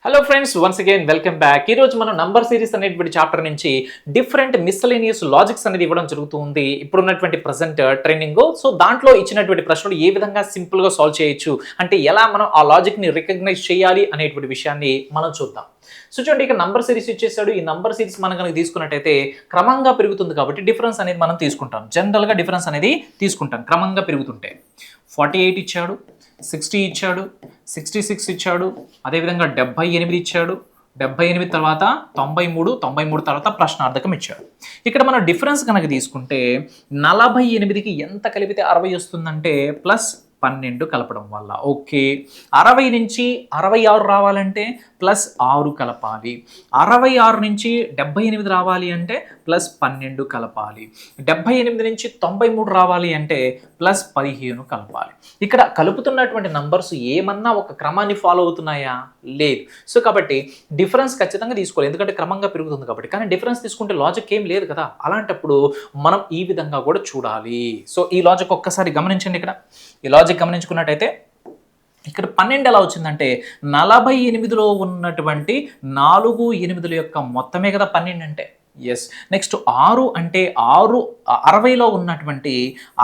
Hello friends, once again welcome back. ఈ రోజు మనం నంబర్ సిరీస్ అనేటువంటి చాప్టర్ నుంచి డిఫరెంట్ మిస్సెలేనియస్ లాజిక్స్ అనేది ఇవ్వడం జరుగుతుంది. ఇప్పుడున్నటువంటి ప్రజెంట్ ట్రైనింగ్. సో దాంట్లో ఇచ్చినటువంటి ప్రశ్నలు ఏ విధంగా సింపుల్ గా సాల్వ్ చేయొచ్చు, అంటే ఎలా మనం ఆ లాజిక్ ని రికగ్నైజ్ చేయాలి అనేటువంటి విషయాన్ని మనం చూద్దాం. సో చూడండి, ఇక నంబర్ సిరీస్ ఇచ్చేసాడు. ఈ నంబర్ సిరీస్ మనం కనుక తీసుకున్నట్టయితే క్రమంగా పెరుగుతుంది కాబట్టి డిఫరెన్స్ అనేది మనం తీసుకుంటాం. జనరల్ గా డిఫరెన్స్ అనేది తీసుకుంటాం క్రమంగా పెరుగుతుంటే. 48 ఇచ్చాడు, 60 ఇచ్చాడు, 66 ఇచ్చాడు, అదేవిధంగా 78 ఇచ్చాడు, 78 తర్వాత 93, 93 తర్వాత ప్రశ్నార్థకం ఇచ్చాడు. ఇక్కడ మనం డిఫరెన్స్ కనుక తీసుకుంటే 48కి ఎంత కలిపితే 60 వస్తుందంటే +12 కలపడం వల్ల. ఓకే, 60 నుంచి 66 రావాలంటే +6 కలపాలి. 66 నుంచి 78 రావాలి అంటే +12 కలపాలి. 78 నుంచి 93 రావాలి అంటే +15 కలపాలి. ఇక్కడ కలుపుతున్నటువంటి నంబర్స్ ఏమన్నా ఒక క్రమాన్ని ఫాలో అవుతున్నాయా? లేదు. సో కాబట్టి డిఫరెన్స్ ఖచ్చితంగా తీసుకోవాలి, ఎందుకంటే క్రమంగా పెరుగుతుంది కాబట్టి. కానీ డిఫరెన్స్ తీసుకుంటే లాజిక్ ఏం లేదు కదా. అలాంటప్పుడు మనం ఈ విధంగా కూడా చూడాలి. సో ఈ లాజిక్ ఒక్కసారి గమనించండి. ఇక్కడ ఈ లాజిక్ గమనించుకున్నట్టయితే ఇక్కడ 12 ఎలా వచ్చిందంటే 48లో ఉన్నటువంటి 4 8ల యొక్క మొత్తమే కదా 12 అంటే. ఎస్. నెక్స్ట్ 6 అంటే 60లో ఉన్నటువంటి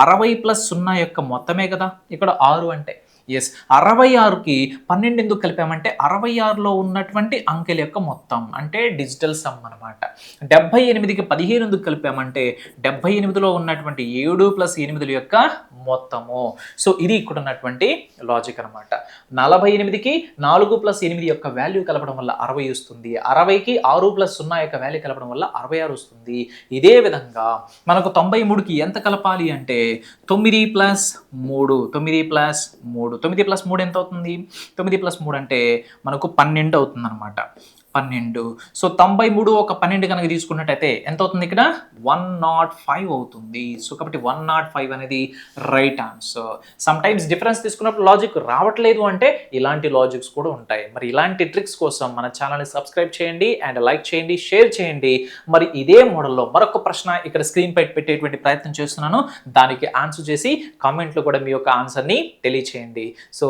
60 + 0 యొక్క మొత్తమే కదా ఇక్కడ 6 అంటే. ఎస్. 66కి 12 ఎందుకు కలిపామంటే 66లో ఉన్నటువంటి అంకెల యొక్క మొత్తం, అంటే డిజిటల్ సమ్ అనమాట. 78కి 15 ఎందుకు కలిపామంటే 78లో ఉన్నటువంటి 7 + 8ల యొక్క మొత్తము. సో ఇది ఇక్కడ ఉన్నటువంటి లాజిక్ అనమాట. 48కి 4 + 8 యొక్క వాల్యూ కలపడం వల్ల 60 వస్తుంది. 60కి 6 + 0 యొక్క వాల్యూ కలపడం వల్ల 66 వస్తుంది. ఇదే విధంగా మనకు 93కి ఎంత కలపాలి అంటే 9 + 3, 9 + 3, 9 + 3 ఎంత అవుతుంది? 9 + 3 అంటే మనకు 12 అవుతుంది అనమాట. 12. సో 93 ఒక 12 కనుక తీసుకున్నట్టయితే ఎంత అవుతుంది? ఇక్కడ 105 అవుతుంది. సో కాబట్టి 105 అనేది right answer. Some times difference తీసుకున్నప్పుడు లాజిక్ రావట్లేదు అంటే ఇలాంటి లాజిక్స్ కూడా ఉంటాయి. మరి ఇలాంటి ట్రిక్స్ కోసం మన ఛానల్ని సబ్స్క్రైబ్ చేయండి అండ్ లైక్ చేయండి, షేర్ చేయండి. మరి ఇదే మోడల్లో మరొక ప్రశ్న ఇక్కడ స్క్రీన్ పై పెట్టేటువంటి ప్రయత్నం చేస్తున్నాను. దానికి ఆన్సర్ చేసి కామెంట్లో కూడా మీ యొక్క ఆన్సర్ని తెలియచేయండి. సో